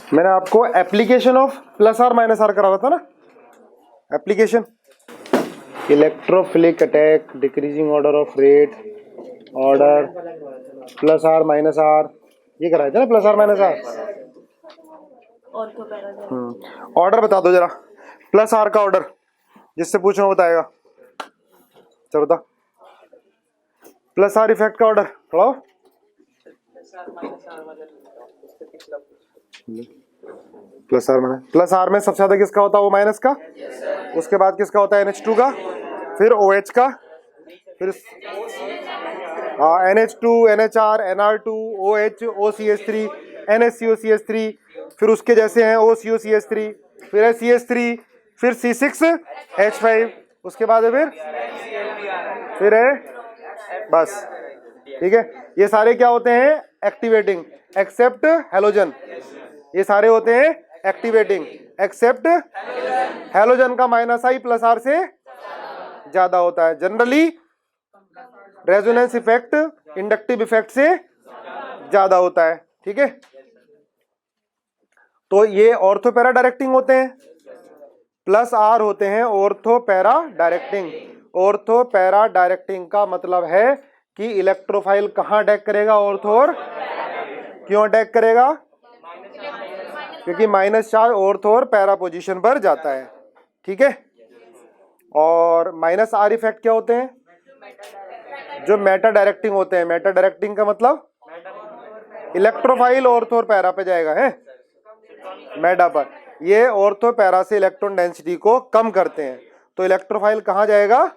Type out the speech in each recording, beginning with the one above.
मैंने आपको application of plus are minus r करा रहा था ना, application electrophilic attack, decreasing order of rate, order plus are minus r, ये कराए थे ना plus are minus r. Order बता दो जरा, प्लस आर का ऑर्डर, जिससे पूछना बताएगा। चलो बता, प्लस आर इफेक्ट का ऑर्डर थोड़ा। प्लस आर में सबसे ज्यादा किसका होता है, वो माइनस का। उसके बाद किसका होता है, NH2 का, फिर OH का, फिर NH2, NHR, NR2, OH, OCH3, NHCOCH3, फिर उसके जैसे हैं OCOCH3, फिर है CH3, फिर C6H5, उसके बाद है फिर है बस। ठीक है, ये सारे क्या होते हैं, एक्टिवेटिंग, एक्सेप्ट हेलोजन। ये सारे होते हैं एक्टिवेटिंग एक्सेप्ट हेलोजन का माइनस आई प्लस आर से ज्यादा होता है। Generally resonance effect inductive effect से ज्यादा होता है। ठीक है, तो ये ऑर्थो पैरा डायरेक्टिंग होते हैं, प्लस आर होते हैं ortho para directing. Ortho para directing का मतलब है कि इलेक्ट्रोफाइल कहां अटैक करेगा, ऑर्थो और क्यों अटैक करेगा, क्योंकि माइनस चार्ज ऑर्थो और पैरा पोजीशन पर जाता है। ठीक है, और माइनस आर इफेक्ट क्या होते हैं, जो मेटा डायरेक्टिंग होते हैं। मेटा डायरेक्टिंग का मतलब इलेक्ट्रोफाइल ऑर्थो और पैरा पे जाएगा, है मेटा पर। ये ऑर्थो पैरा से इलेक्ट्रॉन डेंसिटी को कम करते हैं, तो इलेक्ट्रोफाइल कहां जाएगा,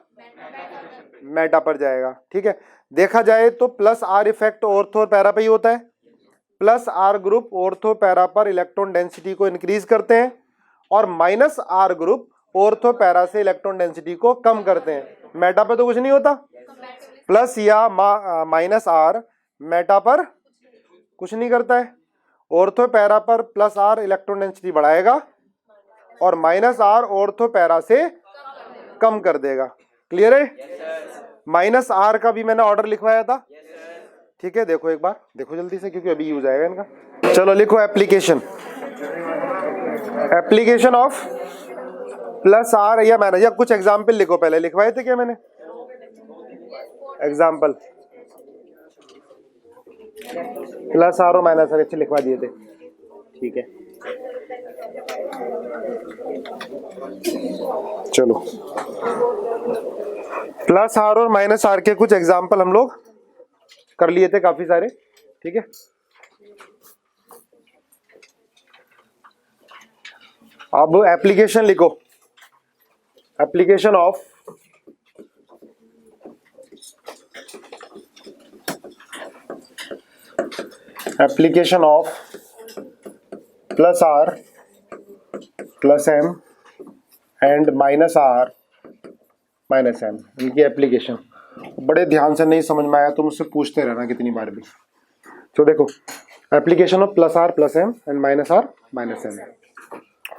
मेटा पर जाएगा। ठीक है, देखा जाए तो प्लस आर इफेक्ट ऑर्थो और पैरा पे ही होता है। Plus r group ortho para पर इलेक्ट्रॉन डेंसिटी को इंक्रीज करते हैं, और minus r group ortho para से इलेक्ट्रॉन डेंसिटी को कम करते हैं। मेटा पे तो कुछ नहीं होता, प्लस या माइनस आर मेटा पर कुछ नहीं करता है। ऑर्थो पैरा पर प्लस आर इलेक्ट्रॉन डेंसिटी बढ़ाएगा, और माइनस आर ऑर्थो पैरा से कम कर देगा। क्लियर है? माइनस आर का भी मैंने ऑर्डर लिखवाया था। ठीक है, देखो एक बार, देखो जल्दी से, क्योंकि अभी यूज आएगा इनका। चलो लिखो application, application of plus r या माइनस, या कुछ एग्जाम्पल लिखो। पहले लिखवाए थे क्या मैंने एग्जाम्पल, प्लस आर और माइनस आर अच्छे लिखवा दिए थे। ठीक है, चलो प्लस आर और माइनस आर के कुछ एग्जाम्पल हम लोग कर लिए थे काफी सारे। ठीक है, अब एप्लीकेशन लिखो, application of plus are plus M and minus are minus m, इनकी एप्लीकेशन। बड़े ध्यान से नहीं समझ में आया तो मुझसे पूछते रहना कितनी बार भी। तो देखो, application of plus are plus M and minus are minus M.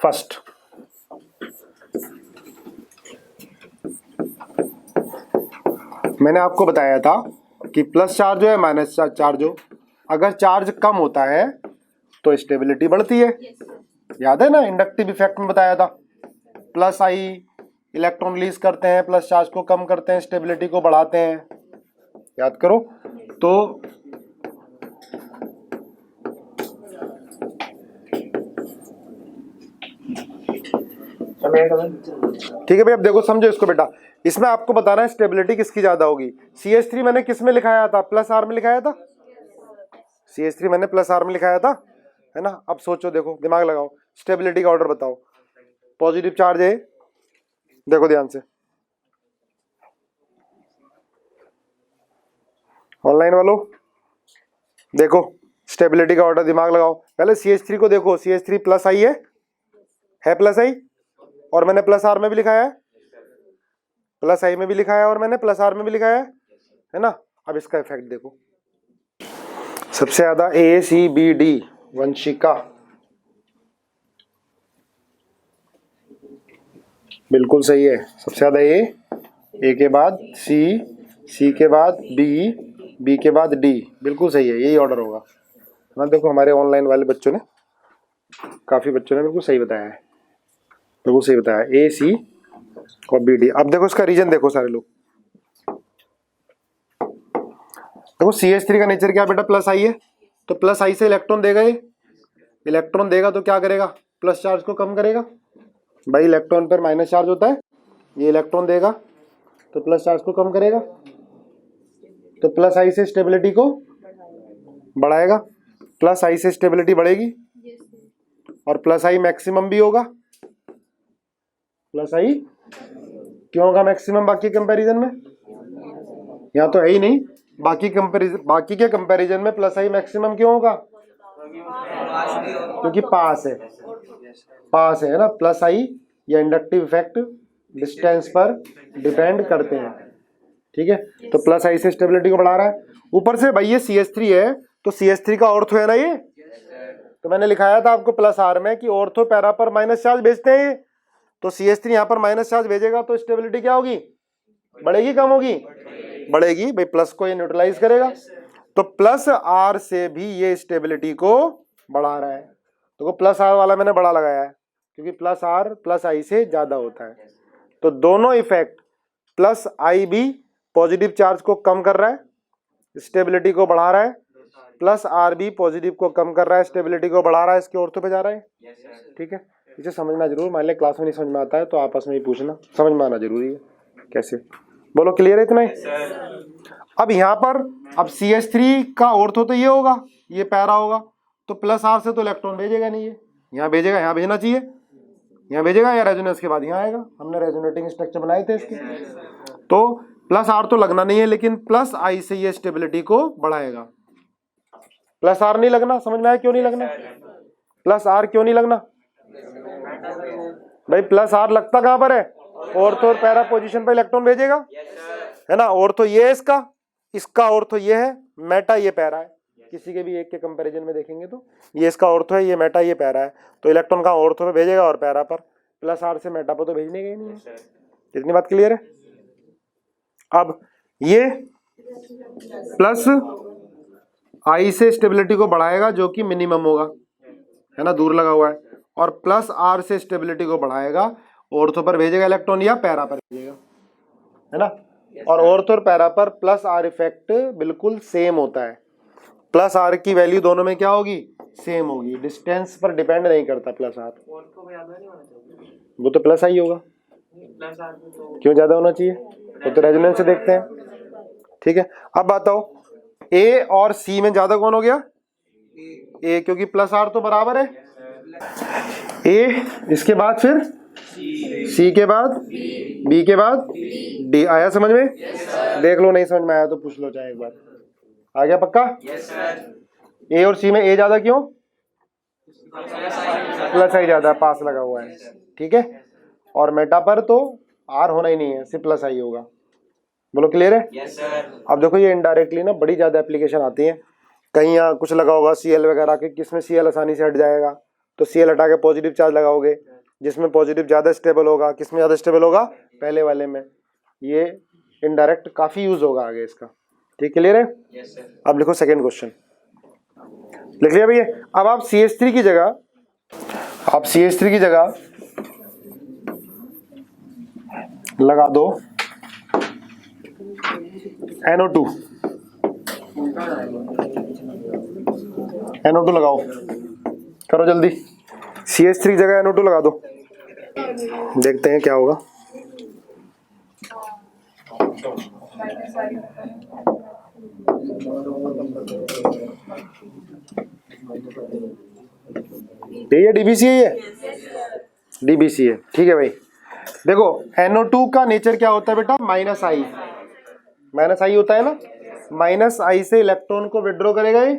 First, मैंने आपको बताया था कि प्लस चार्ज हो या माइनस चार्ज हो, अगर चार्ज कम होता है तो स्टेबिलिटी बढ़ती है। याद है ना, इंडक्टिव इफेक्ट में बताया था, प्लस आई इलेक्ट्रॉन रिलीज करते हैं, प्लस चार्ज को कम करते हैं, स्टेबिलिटी को बढ़ाते हैं। याद करो। तो ठीक है भाई, अब देखो समझो इसको बेटा, इसमें आपको बताना है स्टेबिलिटी किसकी ज्यादा होगी। CH3 मैंने किस में लिखाया था, प्लस आर में लिखाया था। CH3 मैंने प्लस आर में लिखाया था, है ना। अब सोचो, देखो दिमाग लगाओ, स्टेबिलिटी का ऑर्डर बताओ। पॉजिटिव चार्ज है, देखो ध्यान से, ऑनलाइन वालों देखो, स्टेबिलिटी का ऑर्डर दिमाग लगाओ। पहले CH3 को देखो, CH3 प्लस आई है प्लस आई, और मैंने प्लस आर में भी लिखाया है, प्लस आई में भी लिखाया है, और मैंने प्लस आर में भी लिखाया है ना। अब इसका इफेक्ट देखो, सबसे ज्यादा ACBD वंशिका, बिल्कुल सही है। सबसे ज्यादा A के बाद C के बाद B के बाद D, बिल्कुल सही है, यही ऑर्डर होगा ना। देखो हमारे ऑनलाइन वाले बच्चों ने काफी बच्चों ने बिल्कुल सही बताया है, बिल्कुल सही बताया, ए सी और बी डी। अब देखो इसका रीजन देखो सारे लोग, देखो CH3 का नेचर क्या बेटा, प्लस आई है, तो प्लस आई से इलेक्ट्रॉन देगा, ये इलेक्ट्रॉन देगा तो क्या करेगा, प्लस चार्ज को कम करेगा। भाई इलेक्ट्रॉन पर माइनस चार्ज होता है, ये इलेक्ट्रॉन देगा तो प्लस चार्ज को कम करेगा, तो प्लस आई से स्टेबिलिटी को बढ़ाएगा, प्लस आई से स्टेबिलिटी बढ़ेगी और प्लस आई मैक्सिमम भी होगा। प्लस आई क्यों होगा मैक्सिमम बाकी कंपैरिजन में, यहाँ तो है ही नहीं, बाकी के कंपैरिजन में प्लस आई मैक्सिमम क्यों होगा, क्योंकि पास है ना। प्लस आई या इंडक्टिव इफेक्ट डिस्टेंस पर डिपेंड करते हैं, ठीक है। तो प्लस आई से स्टेबिलिटी को बढ़ा रहा है। ऊपर से भाई ये CH3 है, तो CH3 का ऑर्थो है ना ये, तो मैंने लिखाया था आपको प्लस आर में कि ऑर्थो पैरा पर माइनस चार्ज भेजते हैं, तो CH3 यहाँ पर माइनस चार्ज भेजेगा तो स्टेबिलिटी क्या होगी, बढ़ेगी कम होगी, बढ़ेगी। भाई प्लस को ये न्यूट्रलाइज करेगा, तो प्लस आर से भी ये स्टेबिलिटी को बढ़ा रहा है। तो प्लस आर वाला मैंने बड़ा लगाया है क्योंकि प्लस आर प्लस आई से ज्यादा होता है। तो दोनों इफेक्ट, प्लस आई भी पॉजिटिव चार्ज को कम कर रहा है, स्टेबिलिटी को बढ़ा रहा है, प्लस आर भी पॉजिटिव को कम कर रहा है, स्टेबिलिटी को बढ़ा रहा है, इसके ऑर्थो पे जा रहा है, ठीक है। इसे समझना जरूर, मान लिया क्लास में नहीं समझ में आता है तो आपस में ही पूछना, समझ में आना जरूरी है। कैसे, बोलो क्लियर है इतना ही। अब यहाँ पर अब CH3 का ऑर्थो तो ये होगा, ये पैरा होगा, तो प्लस आर से तो इलेक्ट्रॉन भेजेगा नहीं, ये यहाँ भेजेगा, यहाँ भेजना चाहिए, यहाँ भेजेगा या रेजोनेंस के बाद यहाँ आएगा, हमने रेजोनेटिंग स्ट्रक्चर बनाए थे इसके। तो प्लस आर तो लगना नहीं है, लेकिन प्लस आई से ये स्टेबिलिटी को बढ़ाएगा। प्लस आर नहीं लगना, समझ में आया क्यों नहीं लगना, प्लस आर क्यों नहीं लगना भाई, प्लस आर लगता कहां पर है, ऑर्थो और पैरा पोजीशन पर इलेक्ट्रॉन भेजेगा, है ना। ऑर्थो ये है इसका ऑर्थो ये है, मेटा ये पैरा है, किसी के भी एक के कंपैरिजन में देखेंगे तो ये इसका ऑर्थो है, ये मेटा ये पैरा है, तो इलेक्ट्रॉन कहां ऑर्थो पे भेजेगा और पैरा पर, प्लस आर से मेटा पर तो भेजने का ही नहीं है। इतनी बात क्लियर है। अब ये प्लस आई से स्टेबिलिटी को बढ़ाएगा जो कि मिनिमम होगा, है ना, दूर लगा हुआ है, और प्लस आर से स्टेबिलिटी को बढ़ाएगा, ऑर्थो पर भेजेगा इलेक्ट्रॉन या पैरा पर भेजेगा, है ना। और ऑर्थो और पैरा पर प्लस आर इफेक्ट बिल्कुल सेम होता है, प्लस आर की वैल्यू दोनों में क्या होगी, सेम होगी, डिस्टेंस पर डिपेंड नहीं करता प्लस आर, वो तो प्लस आई होगा, क्यों ज्यादा होना चाहिए, वो तो रेजोनेंस से देखते हैं, ठीक है। अब बताओ ए और सी में ज्यादा कौन हो गया, ए, क्योंकि प्लस आर तो बराबर है, ए इसके बाद फिर सी के बाद बी के बाद डी। आया समझ में, देख लो, नहीं समझ में आया तो पूछ लो चाहे एक बार। आ गया पक्का, ए और सी में ए ज्यादा क्यों, प्लस आई ज्यादा, पास लगा हुआ है, ठीक है। और मेटा पर तो आर होना ही नहीं है, सिर्फ प्लस आई होगा, बोलो क्लियर है। अब देखो ये इनडायरेक्टली ना बड़ी ज्यादा एप्लीकेशन आती है, कहीं यहाँ कुछ लगा होगा CL वगैरह के, किसमें CL आसानी से हट जाएगा, तो CL हटा के पॉजिटिव चार्ज लगाओगे, जिसमें पॉजिटिव ज्यादा स्टेबल होगा, किसमें ज्यादा स्टेबल होगा, पहले वाले में। ये इनडायरेक्ट काफी यूज होगा आगे इसका, ठीक क्लियर है। अब लिखो सेकेंड क्वेश्चन, लिख लिया भैया। अब आप CH3 की जगह, आप CH3 की जगह लगा दो NO2, NO2 लगाओ, करो जल्दी, CH3 की जगह NO2 लगा दो, देखते हैं क्या होगा। ये DBC है, ये DBC है, ठीक है भाई। देखो NO2 का नेचर क्या होता है बेटा, माइनस आई होता है ना, माइनस आई से इलेक्ट्रॉन को विड्रॉ करेगा ये,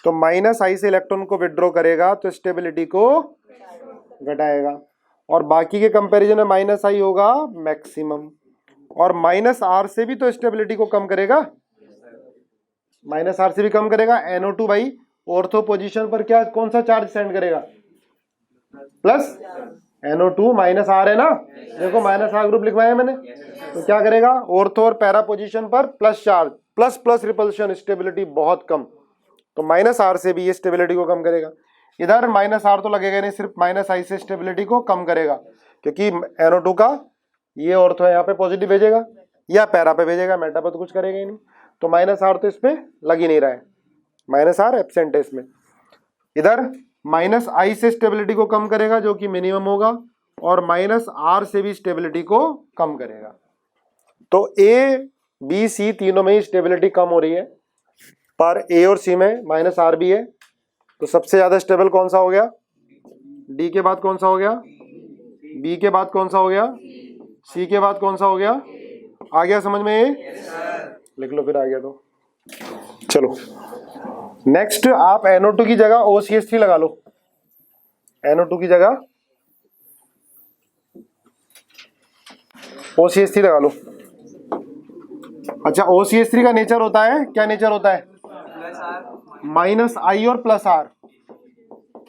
तो माइनस आई से इलेक्ट्रॉन को विड्रॉ करेगा तो स्टेबिलिटी को घटाएगा, और बाकी के कंपैरिजन में माइनस आई होगा मैक्सिमम, और माइनस आर से भी तो स्टेबिलिटी को कम करेगा, माइनस आर से भी कम करेगा। NO2 भाई ऑर्थो पोजीशन पर क्या, कौन सा चार्ज सेंड करेगा, प्लस, NO2 माइनस आर है ना, देखो माइनस आर ग्रुप लिखवाया मैंने, तो क्या करेगा, ऑर्थो और पैरा पोजीशन पर plus charge, plus plus repulsion, stability बहुत कम, तो माइनस आर से भी ये स्टेबिलिटी को कम करेगा। इधर माइनस आर तो लगेगा नहीं, सिर्फ माइनस आई से स्टेबिलिटी को कम करेगा, क्योंकि NO2 का ये ऑर्थो यहाँ पे पॉजिटिव भेजेगा या पैरा पे भेजेगा, मेटा पे तो कुछ करेगा ही नहीं, तो माइनस आर तो इसमें लग ही नहीं रहा है, माइनस आर एब्सेंट है इसमें। इधर माइनस आई से स्टेबिलिटी को कम करेगा जो कि मिनिमम होगा, और माइनस आर से भी स्टेबिलिटी को कम करेगा। तो ए बी सी तीनों में ही स्टेबिलिटी कम हो रही है, पर ए और सी में माइनस आर भी है, तो सबसे ज्यादा स्टेबल कौन सा हो गया? डी के बाद कौन सा हो गया? बी के बाद कौन सा हो गया? सी के बाद कौन सा हो गया? आ गया समझ में? ये लिख लो फिर, आ गया तो चलो नेक्स्ट। आप NO2 की जगह OCH3 लगा लो, NO2 की जगह OCH3 लगा लो। अच्छा, OCH3 का नेचर होता है, क्या नेचर होता है? माइनस आई और प्लस आर,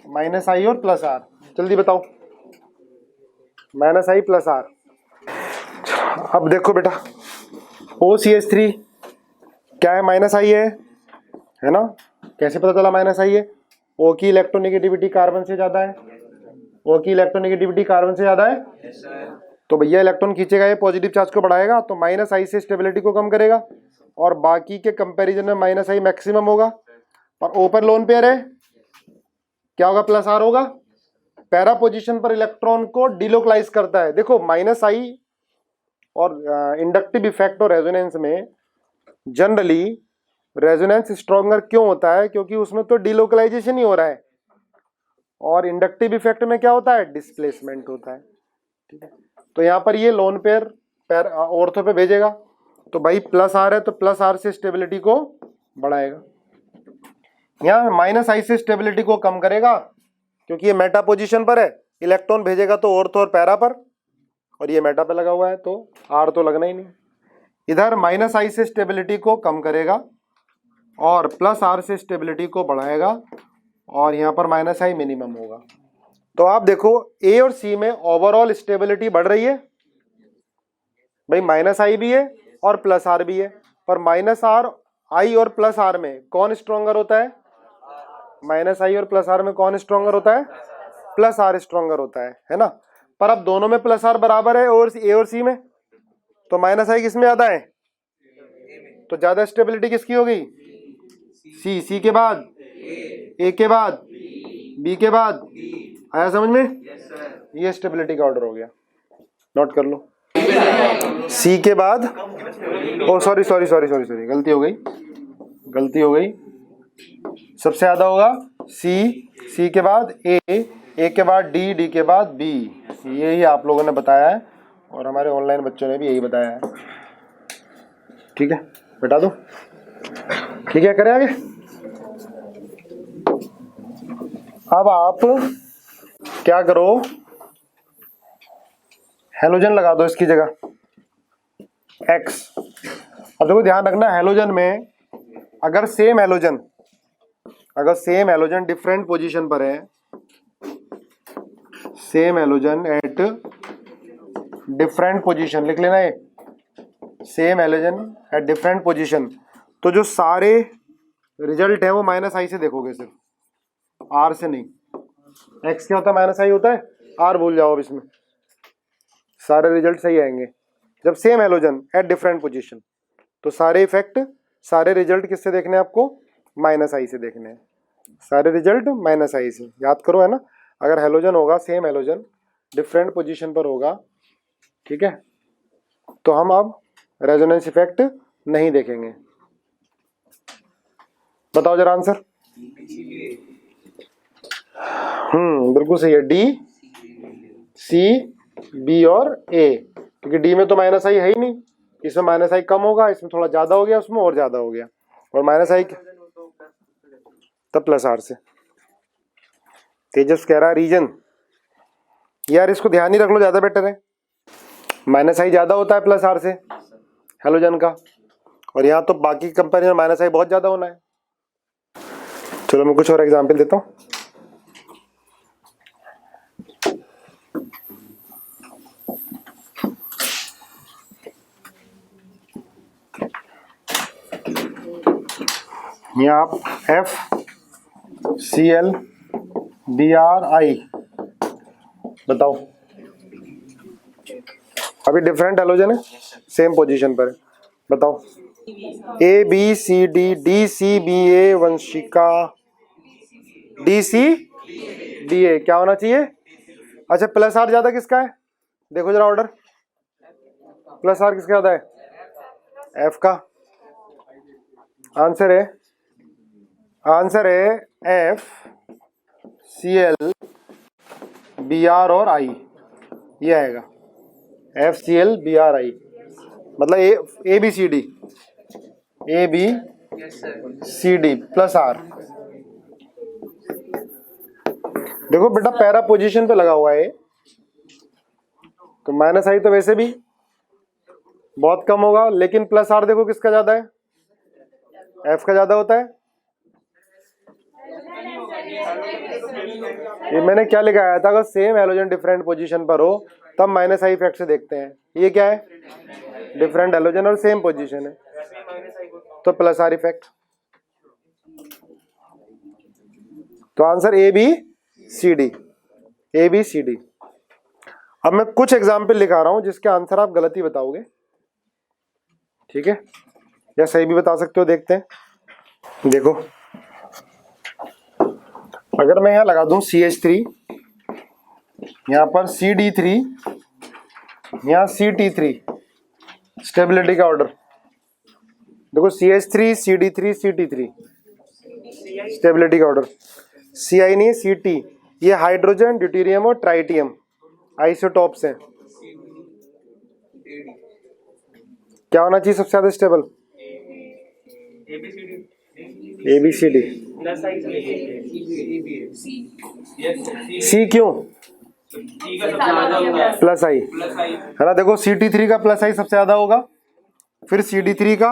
माइनस आई और प्लस आर, जल्दी बताओ, माइनस आई प्लस आर। अब देखो बेटा, OCH3 क्या है? माइनस आई है ना? कैसे पता चला माइनस आई है? O की इलेक्ट्रोनेगेटिविटी कार्बन से ज्यादा है, O की इलेक्ट्रोनेगेटिविटी कार्बन से ज्यादा है, तो भैया इलेक्ट्रॉन खींचेगा, ये पॉजिटिव चार्ज को बढ़ाएगा, तो माइनस आई से स्टेबिलिटी को कम करेगा, और बाकी के कंपैरिजन में माइनस आई मैक्सिमम होगा। और ओपन लोन पेयर है, क्या होगा? प्लस आर होगा, पैरा पोजीशन पर इलेक्ट्रॉन को डिलोकलाइज करता है। देखो माइनस आई और इंडक्टिव इफेक्ट और रेजोनेंस में जनरली रेजोनेंस स्ट्रॉन्गर क्यों होता है? क्योंकि उसमें तो डिलोकलाइजेशन ही हो रहा है, और इंडक्टिव इफेक्ट में क्या होता है? डिस्प्लेसमेंट होता है। ठीक है, तो यहाँ पर ये लोन पेयर ऑर्थो पे भेजेगा, तो भाई प्लस आर है तो प्लस आर से स्टेबिलिटी को बढ़ाएगा। यहाँ माइनस आई से स्टेबिलिटी को कम करेगा, क्योंकि ये मेटा पोजीशन पर है, इलेक्ट्रॉन भेजेगा तो ऑर्थो और पैरा पर, और ये मेटा पे लगा हुआ है तो आर तो लगना ही नहीं। इधर माइनस आई से स्टेबिलिटी को कम करेगा और प्लस आर से स्टेबिलिटी को बढ़ाएगा, और यहाँ पर माइनस आई मिनिमम होगा। तो आप देखो ए और सी में ओवरऑल स्टेबिलिटी बढ़ रही है, भाई माइनस आई भी है और प्लस आर भी है, पर माइनस आर आई और प्लस आर में कौन स्ट्रॉन्गर होता है? माइनस आई और प्लस आर में कौन स्ट्रॉन्गर होता है? प्लस आर स्ट्रॉन्गर होता है ना? पर अब दोनों में प्लस आर बराबर है, और ए और सी में, तो माइनस आई किस में ज्यादा है? तो ज्यादा स्टेबिलिटी किसकी हो गई? सी के बाद ए के बाद बी के बाद, आया समझ में? ये स्टेबिलिटी का ऑर्डर हो गया, नोट कर लो। सी के बाद, ओ सॉरी, गलती हो गई, सबसे ज्यादा होगा सी के बाद ए के बाद डी के बाद बी। यही आप लोगों ने बताया है, और हमारे ऑनलाइन बच्चों ने भी यही बताया है। ठीक है, बता दो। ठीक है, करें आगे। अब आप क्या करो, हेलोजन लगा दो इसकी जगह X। अब देखो ध्यान रखना, हेलोजन में अगर सेम हेलोजन डिफरेंट पोजीशन पर है, same halogen at different position, लिख लेना ये, same halogen at different position, तो जो सारे रिजल्ट है वो माइनस आई से देखोगे, सिर्फ आर से नहीं। एक्स क्या होता है? माइनस आई होता है, आर भूल जाओ अब इसमें, सारे रिजल्ट सही आएंगे। जब same halogen at different position, तो सारे इफेक्ट, सारे रिजल्ट किससे देखने हैं आपको? माइनस आई से देखने हैं, सारे रिजल्ट माइनस आई से, याद करो, है ना? अगर हेलोजन होगा, सेम हेलोजन डिफरेंट पोजीशन पर होगा, ठीक है, तो हम अब रेजोनेंस इफेक्ट नहीं देखेंगे। बताओ जरा आंसर। बिल्कुल सही है, डी सी बी और ए, क्योंकि डी में तो माइनस आई है ही नहीं, इसमें माइनस आई कम होगा, इसमें थोड़ा ज्यादा हो गया, उसमें और ज्यादा हो गया, और माइनस आई तब प्लस आर से। तेजस कह रहा है रीजन, यार इसको ध्यान ही रख लो, ज्यादा बेटर है। माइनस आई ज्यादा होता है प्लस आर से हेलोजन का, और यहाँ तो बाकी कंपेरिजन माइनस आई बहुत ज्यादा होना है। चलो मैं कुछ और एग्जाम्पल देता हूँ। यहाँ आप FCl Bri, बताओ। अभी डिफरेंट हेलोजन है, सेम पोजीशन पर है, बताओ। ABCD DCBA वंशिका DCBA क्या होना चाहिए? अच्छा प्लस आर ज्यादा किसका है? देखो जरा ऑर्डर, प्लस आर किसका ज्यादा है? F का। आंसर है FCl Br और I, ये आएगा FCl Br I, मतलब ABCD प्लस आर। देखो बेटा पैरा पोजीशन पे लगा हुआ है तो माइनस आई तो वैसे भी बहुत कम होगा, लेकिन प्लस आर देखो किसका ज्यादा है? एफ का ज्यादा होता है। ये मैंने क्या लिखा आया था, अगर सेम हैलोजन डिफरेंट पोजीशन पर हो तब माइनस आई इफेक्ट से देखते हैं। ये क्या है? डिफरेंट हैलोजन और सेम पोजीशन है तो प्लस आर इफेक्ट। तो आंसर ABCD। अब मैं कुछ एग्जाम्पल लिखा रहा हूं जिसके आंसर आप गलती बताओगे, ठीक है, या सही भी बता सकते हो। देखते हैं, देखो अगर मैं यहां लगा दूं CH3, यहां पर CD3, यहां CT3, स्टेबिलिटी का ऑर्डर देखो, CH3 CD3 CT3, स्टेबिलिटी का ऑर्डर CI नहीं CT। ये हाइड्रोजन ड्यूटेरियम और ट्राइटियम आइसोटॉप्स हैं। क्या होना चाहिए सबसे ज्यादा स्टेबल? ABCD। C क्यों? प्लस आई है ना। देखो CT3 का प्लस आई सबसे ज्यादा होगा, फिर CD3 का,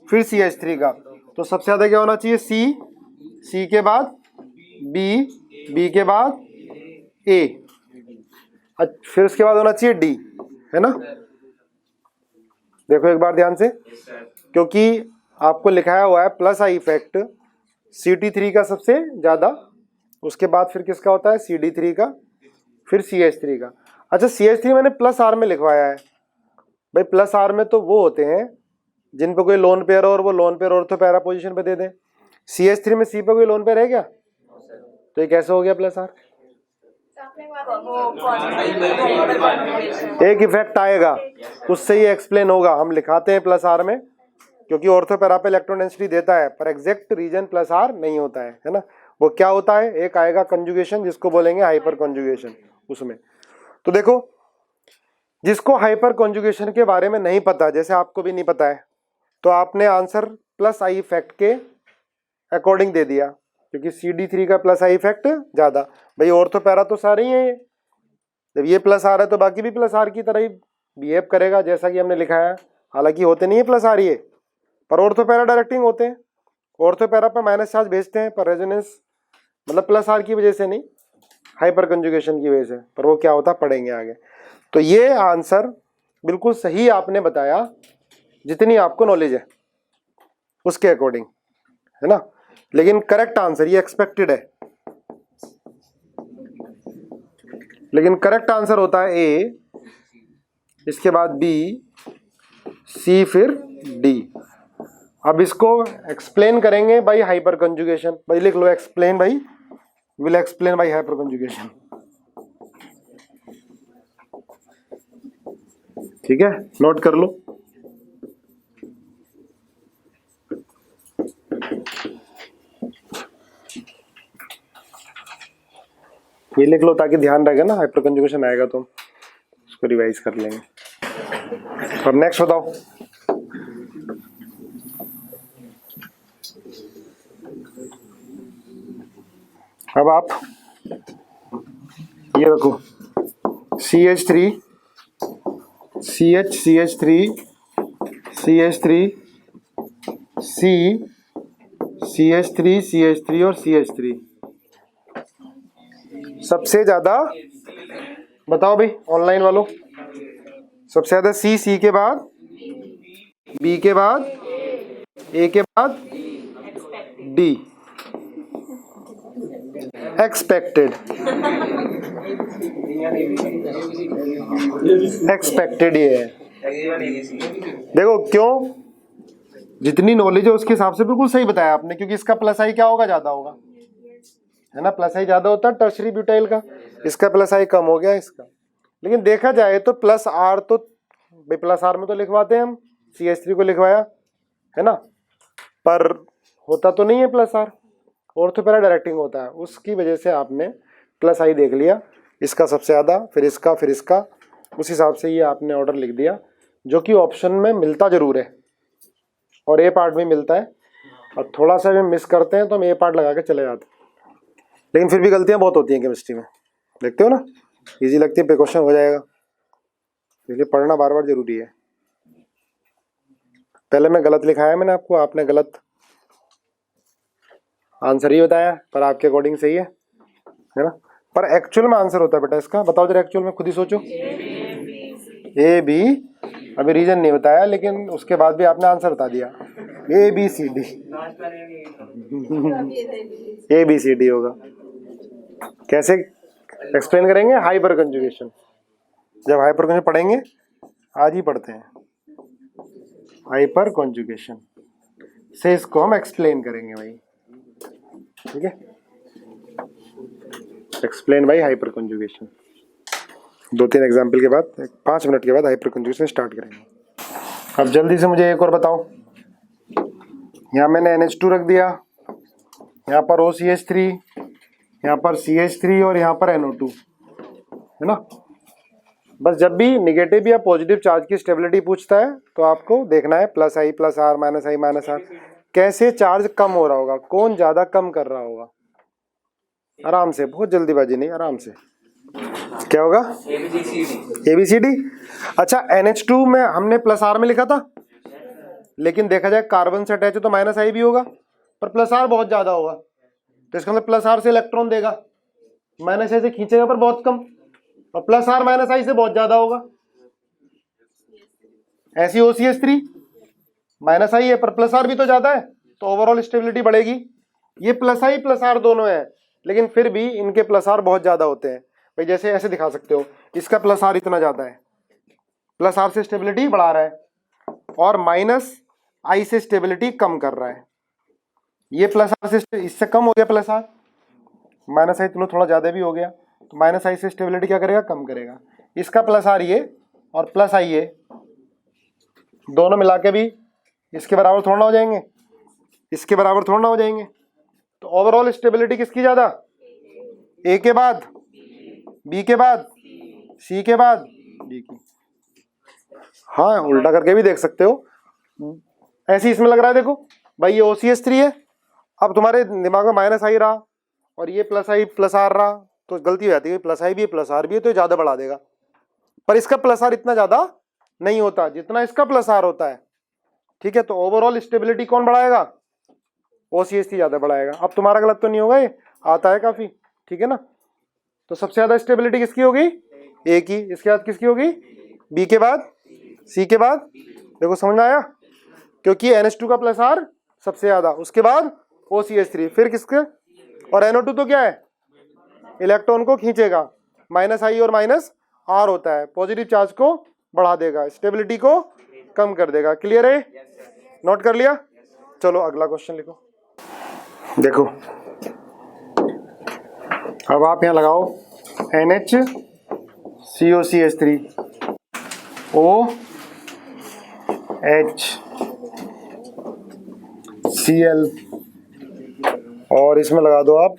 फिर CH3 का। तो सबसे ज्यादा क्या होना चाहिए? C के बाद B के बाद A, फिर उसके बाद होना चाहिए D, है ना। देखो एक बार ध्यान से, क्योंकि आपको लिखाया हुआ है प्लस आई इफेक्ट CT3 का सबसे ज्यादा, उसके बाद फिर किसका होता है? CD3 का, फिर CH3 का। अच्छा CH3 मैंने प्लस आर में लिखवाया है भाई, प्लस आर में तो वो होते हैं जिन पे कोई लोन पेयर और वो lone pair ortho para position पे दे दें। CH3 में C पे कोई लोन पेयर है क्या? तो ये कैसे हो गया प्लस आर? एक इफेक्ट आएगा उससे ही एक्सप्लेन होगा। हम लिखाते हैं प्लस आर में क्योंकि ऑर्थो पैरा पे इलेक्ट्रॉन डेंसिटी देता है, पर एग्जैक्ट रीजन प्लस आर नहीं होता है ना। वो क्या होता है? एक आएगा कंजुगेशन जिसको बोलेंगे हाइपर कंजुगेशन, उसमें। तो देखो जिसको हाइपर कंजुगेशन के बारे में नहीं पता, जैसे आपको भी नहीं पता है, तो आपने आंसर प्लस आई इफेक्ट के अकॉर्डिंग दे दिया, क्योंकि CD3 का प्लस आई इफेक्ट ज्यादा। भाई ऑर्थो पैरा तो सारे ही हैं ये, जब ये प्लस आ रहा है तो बाकी भी प्लस आर की तरह ही बिहेव करेगा जैसा कि हमने लिखा है। हालांकि होते नहीं है प्लस आर ये, पर ऑर्थो पैरा डायरेक्टिंग होते हैं। ऑर्थो पैरा पर माइनस चार्ज भेजते हैं, पर रेजोनेंस मतलब प्लस आर की वजह से नहीं, हाइपर कंजुगेशन की वजह से। पर वो क्या होता पढ़ेंगे आगे। तो ये आंसर बिल्कुल सही आपने बताया, जितनी आपको नॉलेज है उसके अकॉर्डिंग, है ना। लेकिन करेक्ट आंसर ये एक्सपेक्टेड है, लेकिन करेक्ट आंसर होता है A, इसके बाद B, C फिर D। अब इसको एक्सप्लेन करेंगे बाई हाइपर कंजुगेशन। भाई लिख लो एक्सप्लेन भाई, will explain by hyper conjugation, ठीक है, नोट कर लो। ये लिख लो ताकि ध्यान रहेगा ना, हाइपर कंजुगेशन आएगा तो उसको रिवाइज कर लेंगे। अब नेक्स्ट बताओ। अब आप ये रखो CH3 CH3 CH3 C CH3 और CH3 सबसे ज्यादा बताओ भाई ऑनलाइन वालों, सबसे ज्यादा C के बाद B के बाद A के बाद D, एक्सपेक्टेड, एक्सपेक्टेड ये है। देखो क्यों, जितनी नॉलेज है उसके हिसाब से बिल्कुल सही बताया आपने, क्योंकि इसका प्लस आई क्या होगा, ज्यादा होगा, है ना, प्लस आई ज्यादा होता है टर्शरी ब्यूटाइल का, इसका प्लस आई कम हो गया इसका। लेकिन देखा जाए तो प्लस आर तो भाई प्लस आर में तो लिखवाते हैं हम, CH3 को लिखवाया है ना, पर होता तो नहीं है plus R, ortho para directing होता है, उसकी वजह से आपने प्लस आई देख लिया, इसका सबसे ज़्यादा, फिर इसका, फिर इसका, उस हिसाब से ये आपने ऑर्डर लिख दिया, जो कि ऑप्शन में मिलता जरूर है और ए पार्ट भी मिलता है, और थोड़ा सा भी मिस करते हैं तो हम ए पार्ट लगा के चले जाते हैं, लेकिन फिर भी गलतियाँ बहुत होती हैं केमिस्ट्री में, देखते हो ना, इजी लगती है, प्रिकॉशन हो जाएगा, इसलिए पढ़ना बार बार जरूरी है। पहले मैं गलत लिखाया मैंने आपको, आपने गलत आंसर ही बताया, पर आपके अकॉर्डिंग सही है ना, पर एक्चुअल में आंसर होता है बेटा इसका, बताओ जरा एक्चुअल में, खुद ही सोचो। ए बी, अभी रीजन नहीं बताया, लेकिन उसके बाद भी आपने आंसर बता दिया, ABCD, ABCD होगा। कैसे एक्सप्लेन करेंगे, हाइपर कंजुगेशन, जब हाइपर कंजुगेशन पढ़ेंगे, आज ही पढ़ते हैं, हाइपर कंजुगेशन से इसको हम एक्सप्लेन करेंगे भाई, ठीक है, explain by hyper conjugation. 2-3 example के बाद 5 मिनट के बाद हाइपर कंजुगेशन स्टार्ट करेंगे। अब जल्दी से मुझे एक और बताओ, यहाँ मैंने NH2 रख दिया, यहाँ पर OCH3, यहाँ पर CH3 और यहाँ पर NO2, है ना। बस जब भी निगेटिव या पॉजिटिव चार्ज की स्टेबिलिटी पूछता है तो आपको देखना है plus I plus are, minus I minus R, कैसे चार्ज कम हो रहा होगा, कौन ज्यादा कम कर रहा होगा, आराम से, बहुत जल्दीबाजी नहीं, आराम से। क्या होगा, ABCD। अच्छा, NH2 में हमने प्लस आर में लिखा था, लेकिन देखा जाए कार्बन से अटैच है तो माइनस आई भी होगा, पर प्लस आर बहुत ज्यादा होगा, तो इसका मतलब प्लस आर से इलेक्ट्रॉन देगा, माइनस आई से खींचेगा पर बहुत कम, और प्लस आर माइनस आई से बहुत ज्यादा होगा। ऐसी OCH3 माइनस आई है पर प्लस आर भी तो ज्यादा है, तो ओवरऑल स्टेबिलिटी बढ़ेगी। ये प्लस आई प्लस आर दोनों है, लेकिन फिर भी इनके प्लस आर बहुत ज्यादा होते हैं भाई, जैसे ऐसे दिखा सकते हो, इसका प्लस आर इतना ज्यादा है, प्लस आर से स्टेबिलिटी बढ़ा रहा है, और माइनस आई से स्टेबिलिटी कम कर रहा है। ये प्लस आर से इससे कम हो गया प्लस आर, माइनस आई थोड़ा ज्यादा भी हो गया, तो माइनस आई से स्टेबिलिटी क्या करेगा, कम करेगा। इसका प्लस आर ये और प्लस आई ये दोनों मिला के भी इसके बराबर थोड़ा ना हो जाएंगे, इसके बराबर थोड़ा ना हो जाएंगे, तो ओवरऑल स्टेबिलिटी किसकी ज्यादा, ए के बाद बी के बाद सी के बाद डी की। हाँ, उल्टा करके भी देख सकते हो, ऐसे इसमें लग रहा है, देखो भाई ये OCH3 है, अब तुम्हारे दिमाग में माइनस आई रहा और ये प्लस आई प्लस आर रहा, तो गलती हो जाती है, प्लस आई भी है प्लस आर भी है, तो ये ज्यादा बढ़ा देगा, पर इसका प्लस आर इतना ज्यादा नहीं होता जितना इसका प्लस आर होता है, ठीक है। तो ओवरऑल स्टेबिलिटी कौन बढ़ाएगा, OCH3 ज्यादा बढ़ाएगा। अब तुम्हारा गलत तो नहीं होगा, ये आता है काफी, ठीक है ना। तो सबसे ज्यादा स्टेबिलिटी किसकी होगी, ए की, इसके बाद किसकी होगी, बी के बाद सी के बाद, देखो समझ में आया, क्योंकि NH2 का प्लस आर सबसे ज्यादा, उसके बाद OCH3, फिर किसके, और NO2 तो क्या है, इलेक्ट्रॉन को खींचेगा, माइनस आई और माइनस आर होता है, पॉजिटिव चार्ज को बढ़ा देगा, स्टेबिलिटी को कम कर देगा। क्लियर है, नोट कर लिया। चलो अगला क्वेश्चन लिखो। देखो अब आप यहाँ लगाओ NHCOCH3 OHCl, और इसमें लगा दो आप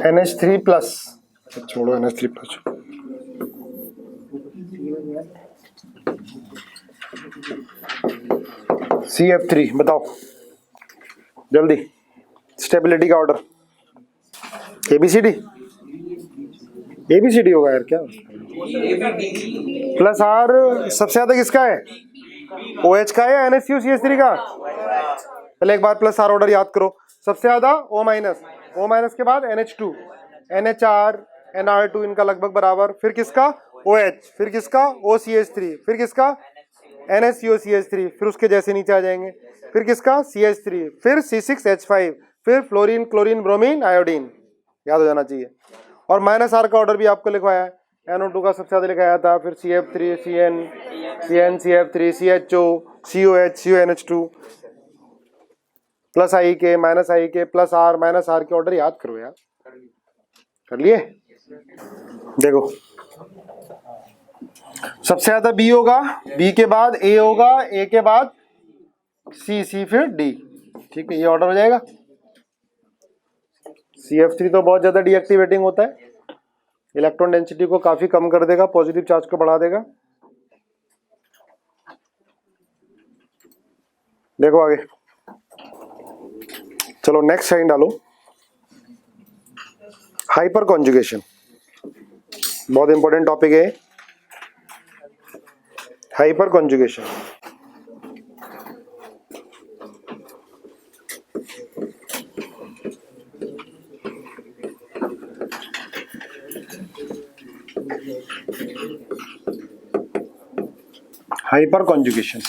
NH3+, छोड़ो NH3+, CF3, बताओ जल्दी, स्टेबिलिटी का ऑर्डर, ABCD होगा यार, क्या प्लस आर सबसे ज्यादा किसका है, OH का है, NHCOCH3 का। पहले एक बार प्लस आर ऑर्डर याद करो, सबसे ज्यादा O माइनस के बाद NH2, NHR, NR2 इनका लगभग बराबर, फिर किसका OH, फिर किसका OCH3, फिर किसका NHCOCH3, फिर उसके जैसे नीचे आ जाएंगे, फिर किसका CH3, फिर C6H5, फिर फ्लोरीन, क्लोरीन, ब्रोमीन, आयोडीन, याद हो जाना चाहिए। और -R का ऑर्डर भी आपको लिखवाया है, NO2 का सबसे ज़्यादा लिखाया था, फिर CF3, CN, CN, CF3, CHO, COH, CONH2, plus I के, माइनस आई के, प्लस आर, माइनस आर के ऑर्डर याद करो यार। कर लिए? देखो सबसे ज्यादा बी होगा, बी के बाद ए होगा, ए के बाद सी, सी फिर डी। ठीक है, ये ऑर्डर हो जाएगा। CF3 तो बहुत ज्यादा डीएक्टिवेटिंग होता है, इलेक्ट्रॉन डेंसिटी को काफी कम कर देगा, पॉजिटिव चार्ज को बढ़ा देगा। देखो आगे, चलो नेक्स्ट साइन डालो। हाइपर कॉन्जुगेशन बहुत इंपॉर्टेंट टॉपिक है, हाइपर कॉन्जुगेशन। हाइपर कॉन्जुगेशन,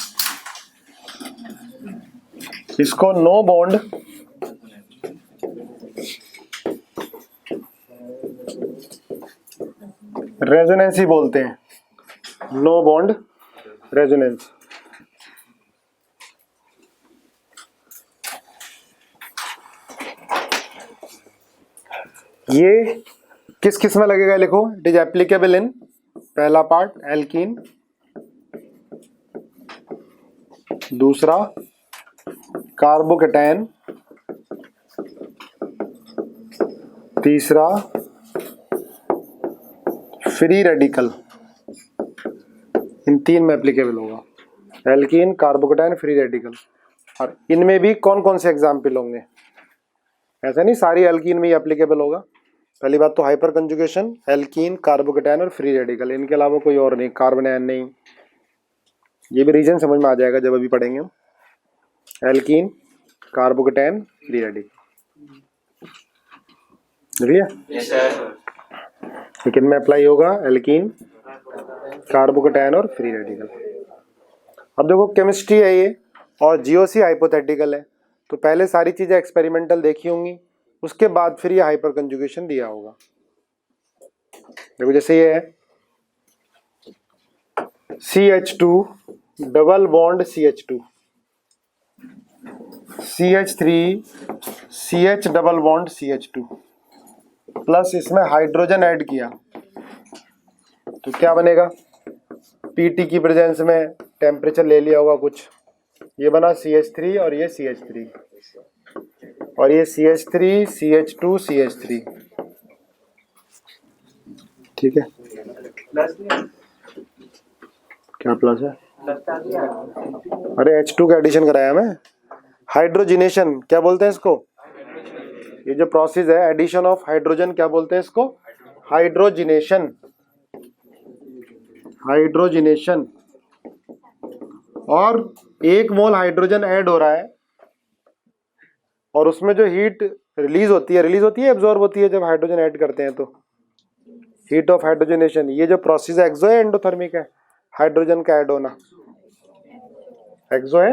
इसको नो बॉन्ड रेजोनेंस ही बोलते हैं, नो बॉन्ड रेजोनेंस। ये किस किस में लगेगा लिखो। इट इज एप्लीकेबल इन, पहला पार्ट एल्कीन, दूसरा कार्बोकेटायन, तीसरा फ्री रेडिकल। इन तीन में एप्लीकेबल होगा, एल्कीन, कार्बोकेटायन, फ्री रेडिकल। और इनमें भी कौन कौन से एग्जाम्पल होंगे, ऐसा नहीं सारी एल्कीन में ही एप्लीकेबल होगा। पहली बात तो हाइपर कंजुगेशन, एल्कीन, कार्बोकेटायन और फ्री रेडिकल, इनके अलावा कोई और नहीं, कार्बन आयन नहीं। ये भी रीजन समझ में आ जाएगा जब अभी पढ़ेंगे हम। एल्कीन, कार्बोकेटायन, फ्री रेडिकल, लेकिन में अप्लाई होगा एल्कीन, कार्बोकेटायन और फ्री रेडिकल। अब देखो केमिस्ट्री है ये और जीओसी हाइपोथेटिकल है, तो पहले सारी चीजें एक्सपेरिमेंटल देखी होंगी, उसके बाद फिर ये हाइपर कंजुगेशन दिया होगा। देखो जैसे ये है CH2 double bond CH2, CH3 CH double bond CH2, plus इसमें हाइड्रोजन ऐड किया तो क्या बनेगा, पीटी की प्रेजेंस में टेम्परेचर ले लिया होगा कुछ, ये बना CH3 और ये CH3 और ये CH3 CH2 CH3। ठीक है, क्या प्लस है, अरे H2 का एडिशन कराया मैं। हाइड्रोजिनेशन क्या बोलते हैं इसको, ये जो प्रोसेस है एडिशन ऑफ हाइड्रोजन क्या बोलते हैं इसको, हाइड्रोजिनेशन। हाइड्रोजिनेशन, और एक मोल हाइड्रोजन ऐड हो रहा है और उसमें जो हीट रिलीज होती है एब्जॉर्ब होती है जब हाइड्रोजन ऐड करते हैं, तो हीट ऑफ हाइड्रोजनेशन। ये जो प्रोसेस है एक्सो है एंडोथर्मिक है, हाइड्रोजन का ऐड होना एक्सो है।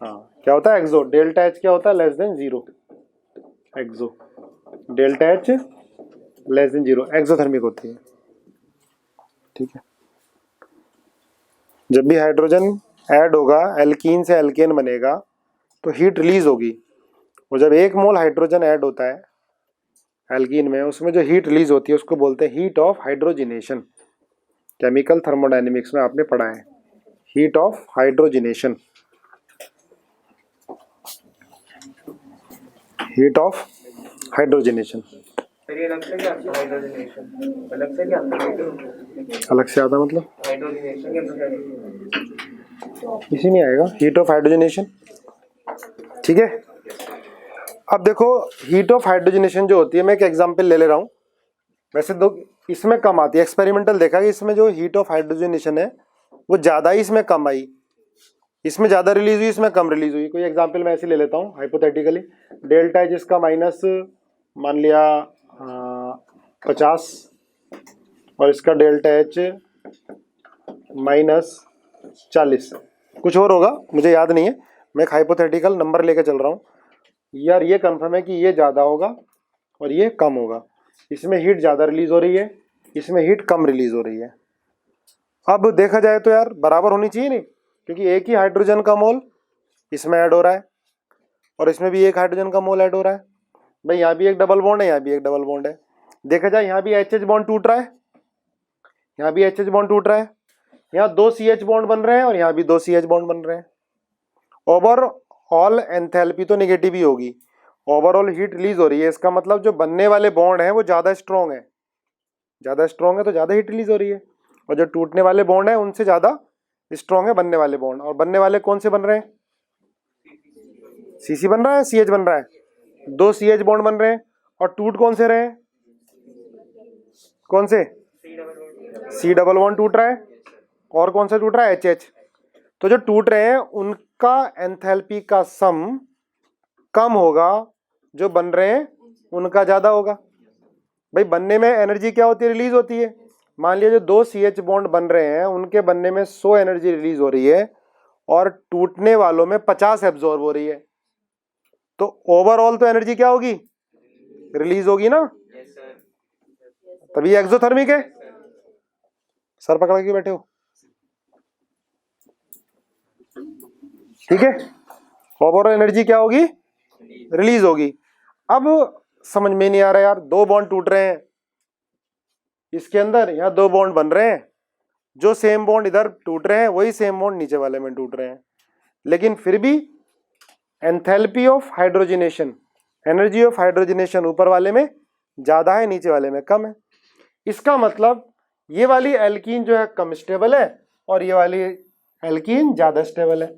हाँ क्या होता है एक्सो, डेल्टा एच क्या होता है, less than zero, exo delta H less than zero, exothermic होती है। ठीक है, जब भी हाइड्रोजन ऐड होगा एल्कीन से एल्केन बनेगा तो हीट रिलीज होगी, और जब एक मोल हाइड्रोजन ऐड होता है एल्कीन में, उसमें जो हीट रिलीज होती है उसको बोलते हैं heat of hydrogenation. Chemical thermodynamics में आपने पढ़ा है, heat of hydrogenation, heat of hydrogenation. अलग से आता मतलब इसी में आएगा, हीट ऑफ हाइड्रोजनेशन। ठीक है, अब देखो हीट ऑफ हाइड्रोजनेशन जो होती है, मैं एक एग्जांपल ले रहा हूँ, वैसे दो इसमें कम आती है, एक्सपेरिमेंटल देखा कि इसमें जो हीट ऑफ हाइड्रोजनेशन है वो ज़्यादा ही इसमें कम आई, इसमें ज़्यादा रिलीज हुई इसमें कम रिलीज हुई। कोई एग्जांपल मैं ऐसे ले लेता हूँ हाइपोथेटिकली, डेल्टा एच इसका माइनस मान लिया 50 और इसका डेल्टा एच -40, कुछ और होगा मुझे याद नहीं है, मैं एक हाइपोथेटिकल नंबर लेके चल रहा हूँ। यार ये कंफर्म है कि ये ज़्यादा होगा और ये कम होगा। इसमें हीट ज़्यादा रिलीज हो रही है, इसमें हीट कम रिलीज हो रही है। अब देखा जाए तो यार बराबर होनी चाहिए नहीं, क्योंकि एक ही हाइड्रोजन का मोल इसमें ऐड हो रहा है और इसमें भी एक हाइड्रोजन का मोल ऐड हो रहा है। भाई यहाँ भी एक डबल बॉन्ड है, यहाँ भी एक डबल बॉन्ड है। देखा जाए यहाँ भी एच एच बॉन्ड टूट रहा है, यहाँ भी एच एच बॉन्ड टूट रहा है, यहाँ 2 CH बॉन्ड बन रहे हैं और यहाँ भी 2 CH बॉन्ड बन रहे हैं। ओवरऑल एंथैल्पी तो निगेटिव ही होगी, ओवरऑल हीट रिलीज हो रही है। इसका मतलब जो बनने वाले बॉन्ड हैं वो ज़्यादा स्ट्रॉन्ग है, ज़्यादा स्ट्रॉन्ग है तो ज़्यादा हीट रिलीज हो रही है, और जो टूटने वाले बॉन्ड हैं उनसे ज़्यादा स्ट्रॉन्ग है बनने वाले बॉन्ड। और बनने वाले कौन से बन रहे हैं? CC बन रहा है, CH बन रहा है, 2 CH बॉन्ड बन रहे हैं। और टूट कौन से रहे हैं? कौन से? C डबल बॉन्ड टूट रहा है, और कौन सा टूट रहा है? HH। तो जो टूट रहे हैं उनका एंथैल्पी का सम कम होगा, जो बन रहे हैं उनका ज़्यादा होगा। भाई बनने में एनर्जी क्या होती है? रिलीज होती है। मान लिया जो 2 CH बॉन्ड बन रहे हैं उनके बनने में 100 एनर्जी रिलीज हो रही है और टूटने वालों में 50 एब्जॉर्ब हो रही है, तो ओवरऑल तो एनर्जी क्या होगी? रिलीज होगी ना, तभी एक्सोथर्मिक है। सर पकड़ के बैठे हो, ठीक है। ओवरऑल एनर्जी क्या होगी? रिलीज होगी। अब समझ में नहीं आ रहा यार, 2 बॉन्ड टूट रहे हैं इसके अंदर, यहाँ 2 बॉन्ड बन रहे हैं, जो सेम बॉन्ड इधर टूट रहे हैं वही सेम बॉन्ड नीचे वाले में टूट रहे हैं, लेकिन फिर भी enthalpy of hydrogenation, energy of hydrogenation ऊपर वाले में ज़्यादा है, नीचे वाले में कम है। इसका मतलब ये वाली एल्कीन जो है कम स्टेबल है और ये वाली एल्कीन ज़्यादा स्टेबल है।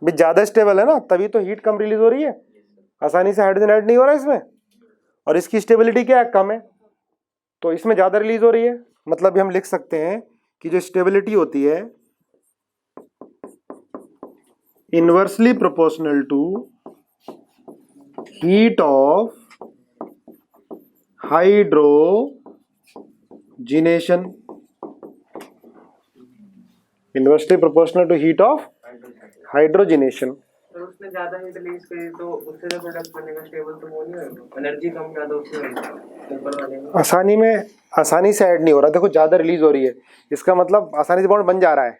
भी ज़्यादा स्टेबल है ना, तभी तो हीट कम रिलीज हो रही है, आसानी से हाइड्रोजन ऐड नहीं हो रहा है इसमें, और इसकी स्टेबिलिटी क्या है? कम है, तो इसमें ज़्यादा रिलीज हो रही है। मतलब भी हम लिख सकते हैं कि जो स्टेबिलिटी होती है inversely proportional to heat of hydrogenation, inversely proportional to heat of hydrogenation. तो उसने ज्यादा हीट रिलीज करी तो उससे जो प्रोडक्ट बनेगा स्टेबल तो वो नहीं होगा, एनर्जी कम ज्यादा उससे ऊपर वाले में आसानी से ऐड नहीं हो रहा। देखो ज़्यादा रिलीज हो रही है, इसका मतलब आसानी से बॉन्ड बन जा रहा है,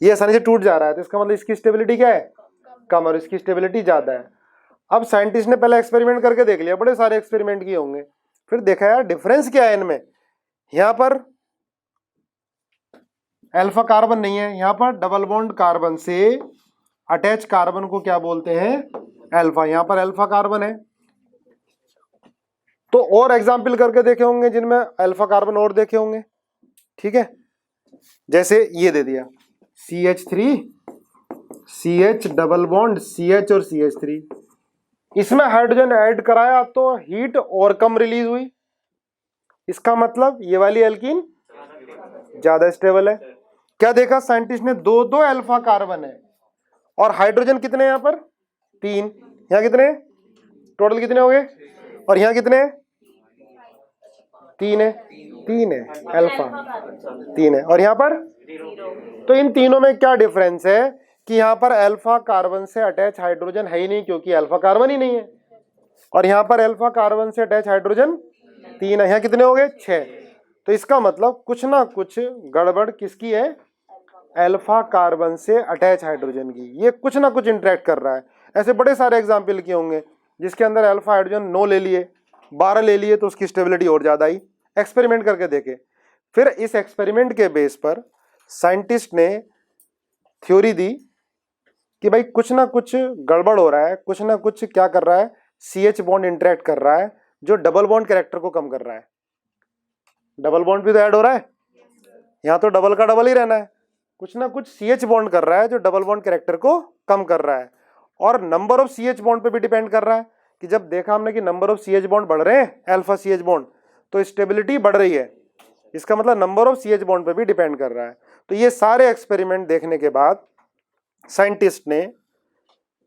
ये आसानी से टूट जा रहा है, तो इसका मतलब इसकी स्टेबिलिटी क्या है? कम, और इसकी स्टेबिलिटी ज़्यादा है। अब साइंटिस्ट ने पहले एक्सपेरिमेंट करके देख लिया, बड़े सारे एक्सपेरिमेंट किए होंगे, फिर देखा यार डिफरेंस क्या है इनमें। यहाँ पर अल्फा कार्बन नहीं है, यहाँ पर डबल बॉन्ड कार्बन से अटैच कार्बन को क्या बोलते हैं? अल्फा। यहाँ पर अल्फा कार्बन है, तो और एग्जाम्पल करके देखे होंगे जिनमें अल्फा कार्बन और देखे होंगे, ठीक है। जैसे ये दे दिया CH3 CH double bond CH और CH3, इसमें हाइड्रोजन ऐड कराया तो हीट और कम रिलीज हुई। इसका मतलब ये वाली एल्कीन ज्यादा स्टेबल है। क्या देखा साइंटिस्ट ने? 2 अल्फा कार्बन है और हाइड्रोजन कितने हैं यहाँ पर? 3। यहाँ कितने? टोटल कितने हो गए? और यहाँ कितने? 3 है, 3 है अल्फा, 3 है, और यहाँ पर? तो इन तीनों में क्या डिफरेंस है कि यहाँ पर अल्फा कार्बन से अटैच हाइड्रोजन है ही नहीं, क्योंकि अल्फा कार्बन ही नहीं है, और यहाँ पर अल्फा कार्बन से अटैच हाइड्रोजन 3 है। यहाँ कितने हो गए? 6। तो इसका मतलब कुछ ना कुछ गड़बड़ किसकी है? अल्फा कार्बन से अटैच हाइड्रोजन की, ये कुछ ना कुछ इंटरेक्ट कर रहा है। ऐसे बड़े सारे एग्जाम्पल किए होंगे जिसके अंदर अल्फा हाइड्रोजन 9 ले लिए, 12 ले लिए, तो उसकी स्टेबिलिटी और ज़्यादा आई। एक्सपेरिमेंट करके देखे, फिर इस एक्सपेरिमेंट के बेस पर साइंटिस्ट ने थ्योरी दी कि भाई कुछ ना कुछ गड़बड़ हो रहा है, कुछ ना कुछ क्या कर रहा है? CH बॉन्ड इंटरेक्ट कर रहा है जो डबल बॉन्ड कैरेक्टर को कम कर रहा है। डबल बॉन्ड भी तो ऐड हो रहा है, यहाँ तो डबल का डबल ही रहना है, कुछ ना कुछ CH बॉन्ड कर रहा है जो डबल बॉन्ड कैरेक्टर को कम कर रहा है। और नंबर ऑफ CH बॉन्ड पे भी डिपेंड कर रहा है कि जब देखा हमने कि नंबर ऑफ CH बॉन्ड बढ़ रहे हैं, अल्फा CH बॉन्ड, तो स्टेबिलिटी बढ़ रही है, इसका मतलब नंबर ऑफ CH बॉन्ड पे भी डिपेंड कर रहा है। तो ये सारे एक्सपेरिमेंट देखने के बाद साइंटिस्ट ने,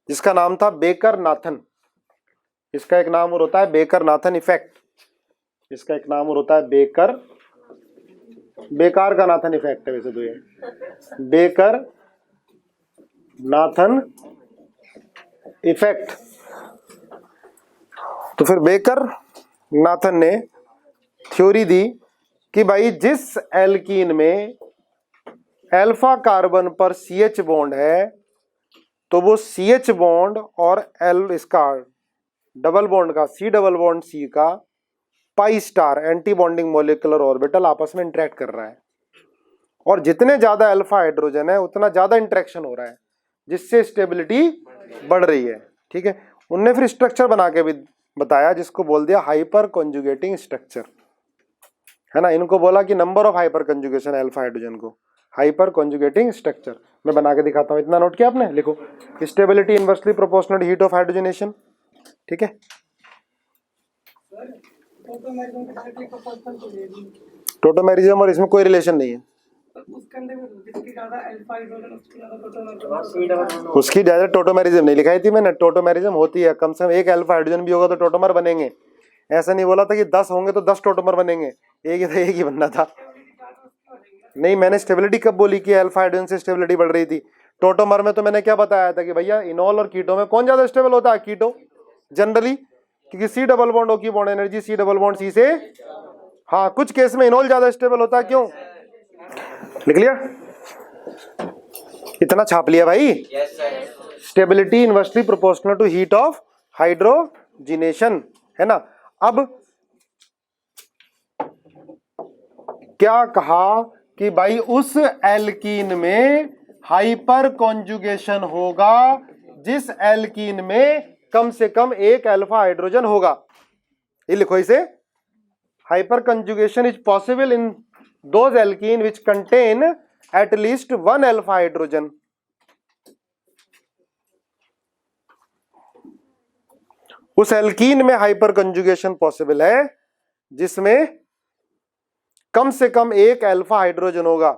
जिसका नाम था बेकर नाथन, इसका एक नाम और होता है बेकर नाथन इफेक्ट, इसका एक नाम और होता है बेकार का नाथन इफेक्ट है वैसे तो ये, बेकर नाथन इफेक्ट। तो फिर बेकर नाथन ने थ्योरी दी कि भाई जिस एल्कीन में अल्फा कार्बन पर CH बॉन्ड है तो वो CH बॉन्ड और इसका डबल बॉन्ड का C डबल बॉन्ड C का pi star anti bonding molecular orbital आपस में इंटरेक्ट कर रहा है, और जितने ज्यादा अल्फा हाइड्रोजन है उतना ज्यादा इंटरेक्शन हो रहा है, जिससे स्टेबिलिटी बढ़ रही है। ठीक है, उनने फिर स्ट्रक्चर बना के भी बताया जिसको बोल दिया हाइपर कॉन्जुगेटिंग स्ट्रक्चर, है ना। इनको बोला कि number of hyper conjugation alpha hydrogen को हाइपर कॉन्जुगेटिंग स्ट्रक्चर। मैं बना के दिखाता हूँ, इतना नोट किया आपने, लिखो stability inversely proportional heat of hydrogenation. ठीक है, टोटोमेरिज्म और इसमें कोई रिलेशन नहीं है, उसकी ज्यादा टोटोमेरिज्म नहीं लिखाई थी मैंने। टोटोमेरिज्म होती है, कम से कम एक अल्फा हाइड्रोजन भी होगा तो टोटोमर बनेंगे। ऐसा नहीं बोला था कि 10 होंगे तो 10 टोटोमर बनेंगे, एक ही था, एक ही बनना था। नहीं, मैंने स्टेबिलिटी कब बोली कि अल्फा हाइड्रोजन से स्टेबिलिटी बढ़ रही थी? टोटोमर में तो मैंने क्या बताया था कि भैया इनॉल और कीटो में कौन ज्यादा स्टेबल होता है? कीटो जनरली, क्योंकि C डबल बॉन्ड की bond energy C double bond C से, हाँ कुछ केस में इनॉल ज्यादा स्टेबल होता है। क्यों? लिख लिया, इतना छाप लिया भाई। Stability inversely proportional to heat of hydrogenation, है ना। अब क्या कहा कि भाई उस एल्कीन में हाइपर कॉन्जुगेशन होगा जिस एल्कीन में कम से कम एक अल्फा हाइड्रोजन होगा। ये लिखो इसे, hyper conjugation is possible in those alkene which contain at least one alpha hydrogen. उस एल्कीन में हाइपर कॉन्जुगेशन पॉसिबल है जिसमें कम से कम एक अल्फा हाइड्रोजन होगा।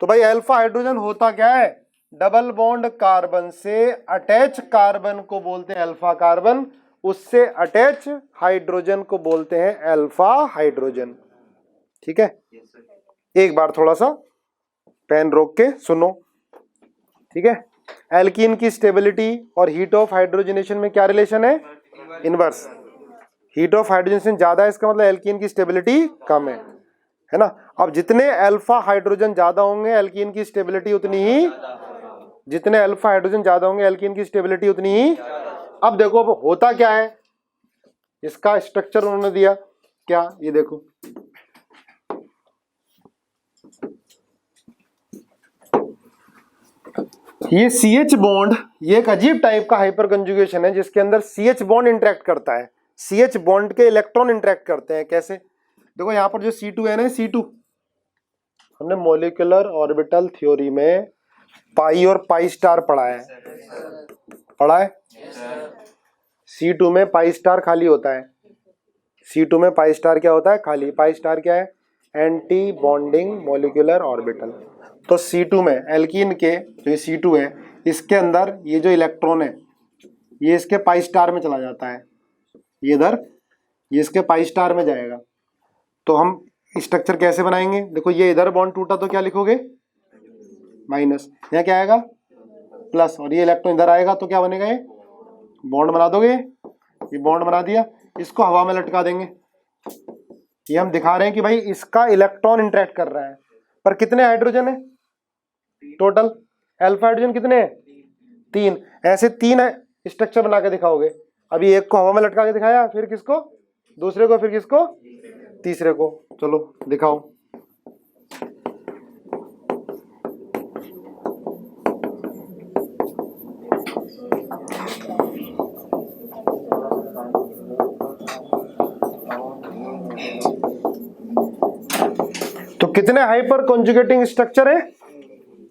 तो भाई अल्फा हाइड्रोजन होता क्या है? डबल बॉन्ड कार्बन से अटैच कार्बन को बोलते हैं अल्फा कार्बन, उससे अटैच हाइड्रोजन को बोलते हैं अल्फा हाइड्रोजन। ठीक है, एक बार थोड़ा सा पेन रोक के सुनो। ठीक है, एल्कीन की स्टेबिलिटी और हीट ऑफ हाइड्रोजनेशन में क्या रिलेशन है? इनवर्स। हीट ऑफ हाइड्रोजनेशन ज्यादा है, इसका मतलब एल्कीन की स्टेबिलिटी कम है ना। अब जितने अल्फा हाइड्रोजन ज्यादा होंगे एल्कीन की स्टेबिलिटी उतनी ही, जितने अल्फा हाइड्रोजन ज्यादा होंगे एल्कीन की स्टेबिलिटी उतनी ही। अब देखो अब होता क्या है, इसका स्ट्रक्चर उन्होंने दिया क्या, ये देखो। ये CH बॉन्ड, ये एक अजीब टाइप का हाइपर कंजुगेशन है जिसके अंदर CH बॉन्ड इंटरेक्ट करता है। CH बॉन्ड के इलेक्ट्रॉन इंटरेक्ट करते हैं। कैसे? देखो यहाँ पर जो C2 है ना, C2 हमने मॉलिक्यूलर ऑर्बिटल थ्योरी में पाई और पाई स्टार पढ़ा है। C2 में पाई स्टार खाली होता है। C2 में पाई स्टार क्या होता है? खाली। पाई स्टार क्या है? Anti bonding molecular orbital. तो C2 में एल्कीन के जो C2 है इसके अंदर ये जो इलेक्ट्रॉन है ये इसके पाई स्टार में चला जाता है, ये इधर, ये इसके पाई स्टार में जाएगा। तो हम स्ट्रक्चर कैसे बनाएंगे? देखो ये इधर बॉन्ड टूटा तो क्या लिखोगे? माइनस। यहाँ क्या आएगा? प्लस। और ये इलेक्ट्रॉन इधर आएगा तो क्या बनेगा? ये बॉन्ड बना दोगे, ये बॉन्ड बना दिया, इसको हवा में लटका देंगे। ये हम दिखा रहे हैं कि भाई इसका इलेक्ट्रॉन इंटरेक्ट कर रहा है। पर कितने हाइड्रोजन है टोटल? अल्फा हाइड्रोजन कितने हैं? 3। ऐसे 3 स्ट्रक्चर बना के दिखाओगे। अभी एक को हवा में लटका के दिखाया, फिर किसको? दूसरे को, फिर किसको? तीसरे को। चलो दिखाओ। तो कितने हाइपर कॉन्जुगेटिंग स्ट्रक्चर है?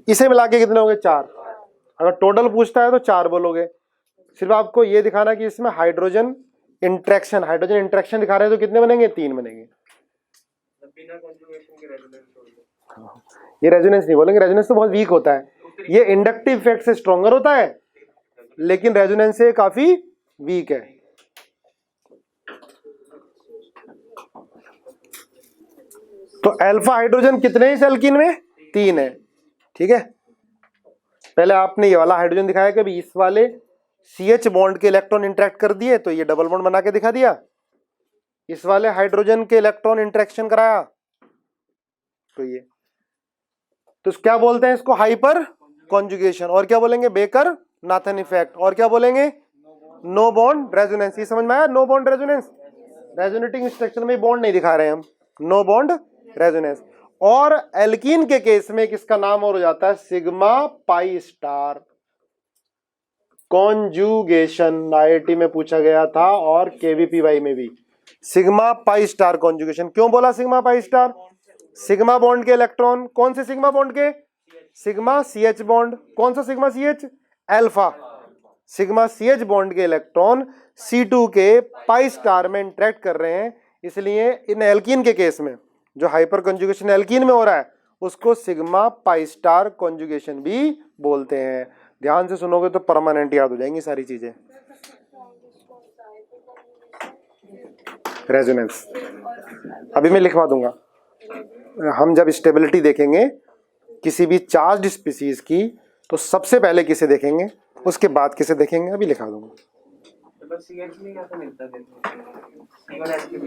इसे मिला के कितने हो गए? 4। अगर टोटल पूछता है तो 4 बोलोगे। सिर्फ आपको ये दिखाना कि इसमें हाइड्रोजन इंटरेक्शन दिखा रहे हैं तो कितने बनेंगे? 3 बनेंगे। ये रेजोनेंस नहीं बोलेंगे, रेजोनेंस तो बहुत वीक होता है। ये इंडक्टिव इफेक्ट से स्ट्रॉन्गर होता है लेकिन रेजोनेंस से काफी वीक है। तो अल्फा हाइड्रोजन कितने इस एल्कीन में? 3 है। ठीक है, पहले आपने ये वाला हाइड्रोजन दिखाया कि इस वाले CH बॉन्ड के इलेक्ट्रॉन इंटरेक्ट कर दिए तो ये डबल बॉन्ड बना के दिखा दिया। इस वाले हाइड्रोजन के इलेक्ट्रॉन इंटरेक्शन कराया, तो ये, तो क्या बोलते हैं इसको, हाइपर कॉन्जुगेशन। और क्या बोलेंगे, बेकर नाथन इफेक्ट। और क्या बोलेंगे, नो बॉन्ड रेजोनेंस। ये समझ में आया, no bond resonance. Resonating structure में बॉन्ड नहीं दिखा रहे हैं हम, नो बॉन्ड रेजोनेंस। और एल्कीन के केस में किसका नाम और हो जाता है, sigma pi star conjugation. IIT में पूछा गया था और केवीपीवाई में भी, सिग्मा पाई स्टार कॉन्जुगेशन। क्यों बोला sigma pi star, sigma bond के इलेक्ट्रॉन, कौन से सिग्मा बॉन्ड के, सिग्मा सीएच बॉन्ड, कौन सा sigma CH, alpha, sigma CH bond के इलेक्ट्रॉन C2 के पाई स्टार में इंटरेक्ट कर रहे हैं, इसलिए इन एल्कीन के केस में जो हाइपर कॉन्जुगेशन एल्कीन में हो रहा है उसको सिग्मा पाई स्टार कॉन्जुगेशन भी बोलते हैं। ध्यान से सुनोगे तो परमानेंट याद हो जाएंगी सारी चीजें। रेजोनेंस अभी मैं लिखवा दूंगा। हम जब स्टेबिलिटी देखेंगे किसी भी चार्ज स्पीसीज की तो सबसे पहले किसे देखेंगे, उसके बाद किसे देखेंगे, अभी लिखा दूंगा।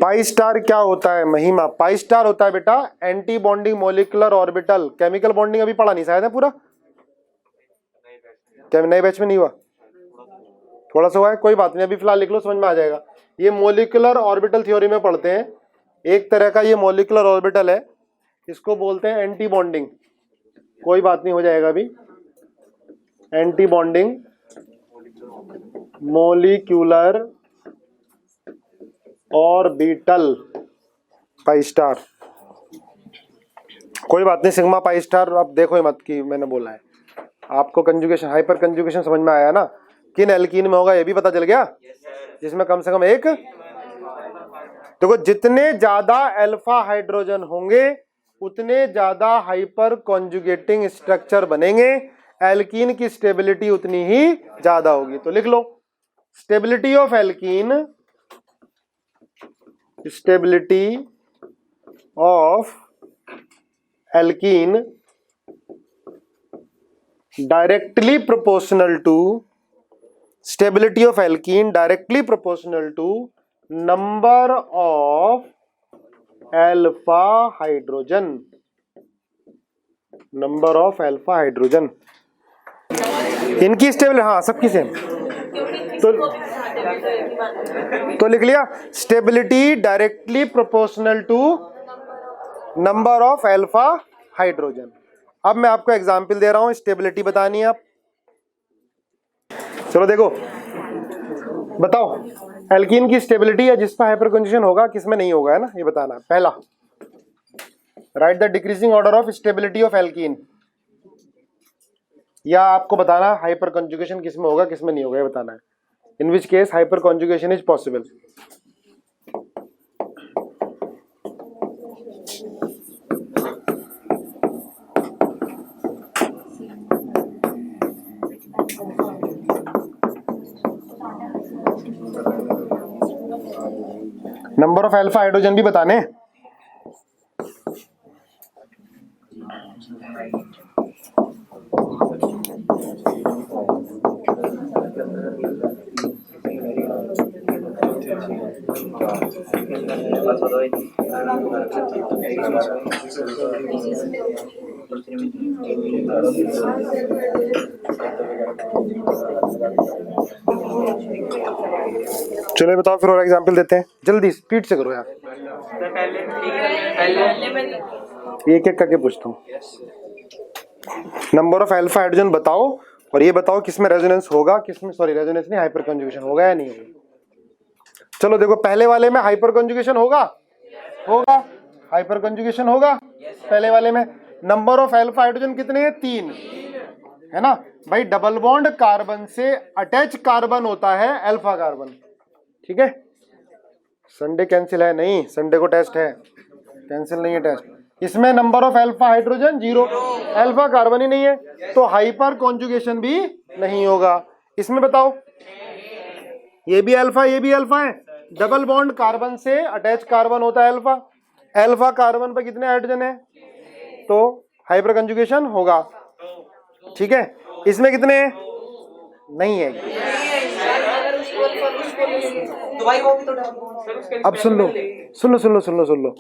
पाई स्टार क्या होता है महिमा, पाई स्टार होता है बेटा anti bonding molecular orbital. Chemical bonding अभी पढ़ा नहीं शायद है पूरा, क्या नए बैच में नहीं हुआ, थोड़ा सा हुआ है, कोई बात नहीं, अभी फिलहाल लिख लो, समझ में आ जाएगा। ये मोलिकुलर ऑर्बिटल थ्योरी में पढ़ते हैं, एक तरह का ये मोलिकुलर ऑर्बिटल है, इसको बोलते हैं एंटी बॉन्डिंग। कोई बात नहीं, हो जाएगा अभी। Anti bonding molecular orbital pi star, कोई बात नहीं, सिग्मा पाई स्टार। अब देखो ही मत कि मैंने बोला है, आपको कंजुगेशन हाइपर कंजुगेशन समझ में आया ना, किन एल्कीन में होगा ये भी पता चल गया, जिसमें कम से कम एक। देखो जितने ज्यादा अल्फा हाइड्रोजन होंगे उतने ज्यादा हाइपर कॉन्जुगेटिंग स्ट्रक्चर बनेंगे, एल्कीन की स्टेबिलिटी उतनी ही ज्यादा होगी। तो लिख लो, stability of alkene, stability of alkene directly proportional to, stability of alkene directly proportional to number of alpha hydrogen, number of alpha hydrogen. इनकी स्टेबिलिटी, हाँ सबकी सेम, तो लिख लिया, stability directly proportional to number of alpha hydrogen. अब मैं आपको example दे रहा हूं, स्टेबिलिटी बतानी है आप। चलो देखो, बताओ एल्कीन की स्टेबिलिटी या जिसमें हाइपर कॉन्जुगेशन होगा किसमें नहीं होगा, है ना, ये बताना। पहला, right the decreasing order of stability of alkene, या आपको बताना हाइपर कॉन्जुगेशन किसमें होगा किसमें नहीं होगा, ये बताना है। In which case hyper conjugation is possible. Number of alpha hydrogen भी बताने। चलो बताओ फिर, और एग्जांपल देते हैं, जल्दी स्पीड से करो यार, एक एक करके पूछता हूँ। नंबर ऑफ अल्फा हाइड्रोजन बताओ, और ये बताओ किसमें रेजोनेंस होगा, किसमें, सॉरी रेजोनेंस नहीं, हाइपर कॉन्जुगेशन होगा या नहीं होगा। चलो देखो, पहले वाले में हाइपर कॉन्जुगेशन होगा, होगा हाइपर कॉन्जुगेशन होगा पहले वाले में। नंबर ऑफ अल्फा हाइड्रोजन कितने हैं, 3, है ना भाई। डबल बॉन्ड कार्बन से अटैच कार्बन होता है अल्फा कार्बन, ठीक है। संडे कैंसिल है, नहीं संडे को टेस्ट है, कैंसिल नहीं है टेस्ट। इसमें number of alpha hydrogen 0, alpha carbon ही नहीं है, तो हाइपर कॉन्जुगेशन भी नहीं होगा। इसमें बताओ, ये भी अल्फा ये भी अल्फा है, डबल बॉन्ड कार्बन से अटैच कार्बन होता है अल्फा, अल्फा कार्बन पर कितने हाइड्रोजन है, तो हाइपर कॉन्जुगेशन होगा, ठीक है। इसमें कितने नहीं है, अब सुन लो सुन लो सुन लो सुन लो सुन लो,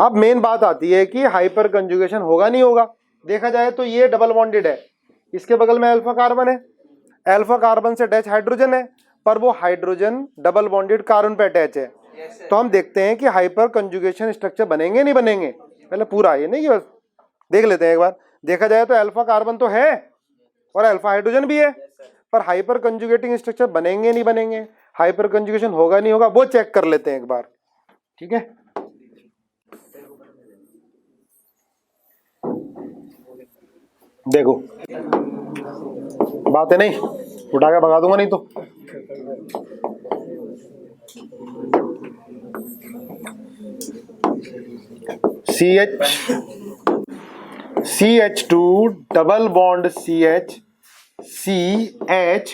अब मेन बात आती है कि हाइपर कंजुगेशन होगा नहीं होगा। देखा जाए तो ये डबल बॉन्डेड है, इसके बगल में अल्फा कार्बन है, अल्फा कार्बन से अटैच हाइड्रोजन है, पर वो हाइड्रोजन डबल बॉन्डेड कार्बन पे अटैच है। तो हम देखते हैं कि हाइपर कंजुगेशन स्ट्रक्चर बनेंगे नहीं बनेंगे, पहले पूरा ये नहीं कि बस देख लेते हैं एक बार। देखा जाए तो अल्फा कार्बन तो है और अल्फा हाइड्रोजन भी है, पर हाइपर कंजुगेटिंग स्ट्रक्चर बनेंगे नहीं बनेंगे, हाइपर कंजुगेशन होगा नहीं होगा, वो चेक कर लेते हैं एक बार। ठीक है, देखो बात है नहीं, उठा के भगा दूंगा नहीं तो। CH2 double bond CH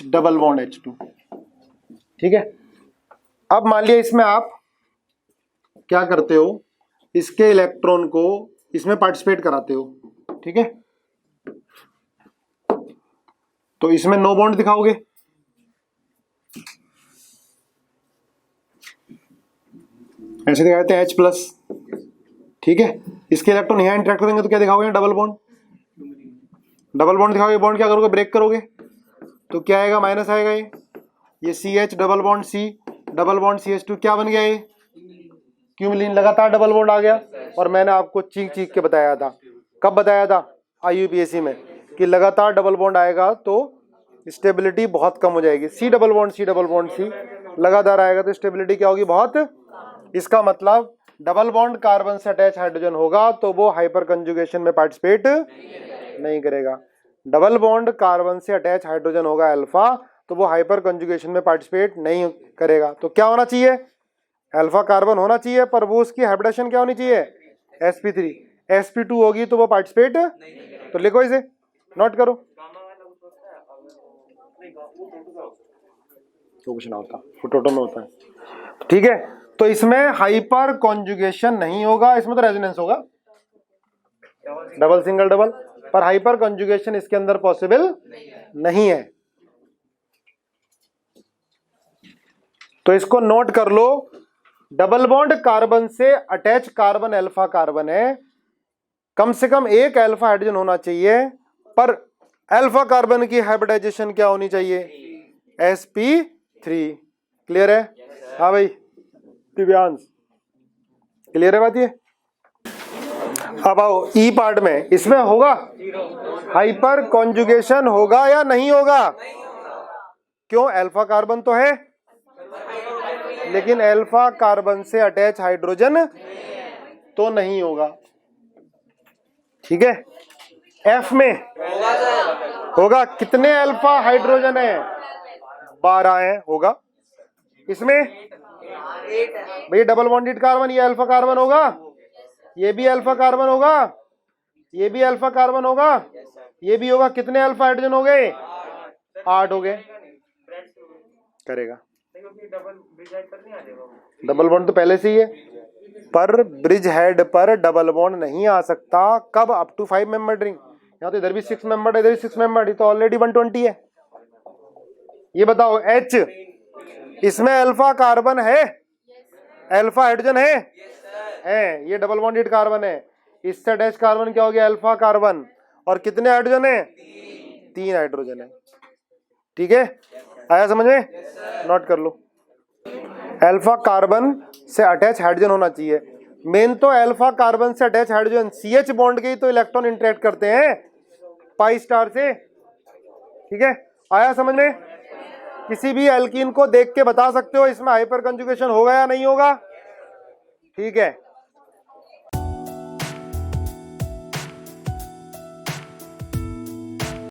double bond H2। ठीक है, अब मान लिया इसमें आप क्या करते हो, इसके इलेक्ट्रॉन को इसमें पार्टिसिपेट कराते हो। ठीक है, तो इसमें नो बॉन्ड दिखाओगे, ऐसे दिखाते हैं H+। ठीक है, इसके इलेक्ट्रॉन यहाँ इंटरेक्ट करेंगे तो क्या दिखाओगे, डबल बॉन्ड। डबल बॉन्ड दिखाओगे, बॉन्ड क्या करोगे, ब्रेक करोगे तो क्या आएगा, माइनस आएगा। ये CH double bond C double bond CH2 क्या बन गया, ये क्यूमिलीन, लगातार डबल बॉन्ड आ गया। और मैंने आपको चीख चीख के बताया था, कब बताया था, IUPAC में, कि लगातार डबल बॉन्ड आएगा तो स्टेबिलिटी बहुत कम हो जाएगी। C डबल बॉन्ड C लगातार आएगा तो स्टेबिलिटी क्या होगी, बहुत। इसका मतलब डबल बॉन्ड कार्बन से अटैच हाइड्रोजन होगा तो वो हाइपर कंजुगेशन में पार्टिसिपेट नहीं करेगा। डबल बॉन्ड कार्बन से अटैच हाइड्रोजन होगा अल्फा, तो वो हाइपर कंजुगेशन में पार्टिसिपेट नहीं करेगा। तो क्या होना चाहिए, अल्फा कार्बन होना चाहिए, पर वो उसकी हाइब्रिडेशन क्या होनी चाहिए, sp3। sp2 होगी तो वो पार्टिसिपेट, तो लिखो इसे, नोट करो। तो कुछ ना होता, टोटो में होता है। ठीक है, तो इसमें हाइपर कॉन्जुगेशन नहीं होगा, इसमें तो रेजोनेंस होगा, डबल सिंगल डबल, पर हाइपर कॉन्जुगेशन इसके अंदर पॉसिबल नहीं है। तो इसको नोट कर लो, डबल बॉन्ड कार्बन से अटैच कार्बन अल्फा कार्बन है, कम से कम एक अल्फा हाइड्रोजन होना चाहिए, पर अल्फा कार्बन की हाइब्रिडाइजेशन क्या होनी चाहिए, sp3। क्लियर है, हाँ भाई दिव्यांश, क्लियर है बात ये। अब आओ ई पार्ट में, इसमें होगा हाइपर कॉन्जुगेशन, होगा या नहीं होगा, क्यों, अल्फा कार्बन तो है लेकिन अल्फा कार्बन से अटैच हाइड्रोजन तो नहीं होगा। ठीक है, एफ में होगा, कितने अल्फा हाइड्रोजन है, 12 है, होगा। इसमें भैया डबल बॉन्डेड कार्बन, ये अल्फा कार्बन होगा, ये भी अल्फा कार्बन होगा, ये भी अल्फा कार्बन होगा, ये भी होगा, कितने अल्फा हाइड्रोजन हो गए, 8 हो गए, करेगा। डबल बॉन्ड तो पहले से ही है, पर ब्रिज हेड पर डबल बॉन्ड नहीं आ सकता, कब, अप टू 5 मेंबर रिंग। यहाँ तो इधर भी 6 मेंबर, इधर भी 6 मेंबर, ये तो ऑलरेडी 120 है। ये बताओ H, इसमें अल्फा कार्बन है, अल्फा हाइड्रोजन है, ये डबल बॉन्डेड कार्बन है, इससे अटैच कार्बन क्या हो गया, अल्फा कार्बन, और कितने हाइड्रोजन है, 3 हाइड्रोजन है। ठीक है, आया समझ में, नोट कर लो। अल्फा कार्बन से अटैच हाइड्रोजन होना चाहिए, मेन तो अल्फा कार्बन से अटैच हाइड्रोजन CH बॉन्ड के ही तो इलेक्ट्रॉन इंटरेक्ट करते हैं पाई स्टार से। ठीक है, आया समझ में। किसी भी एल्कीन को देख के बता सकते हो इसमें हाइपर कंजुगेशन होगा या नहीं होगा। ठीक है।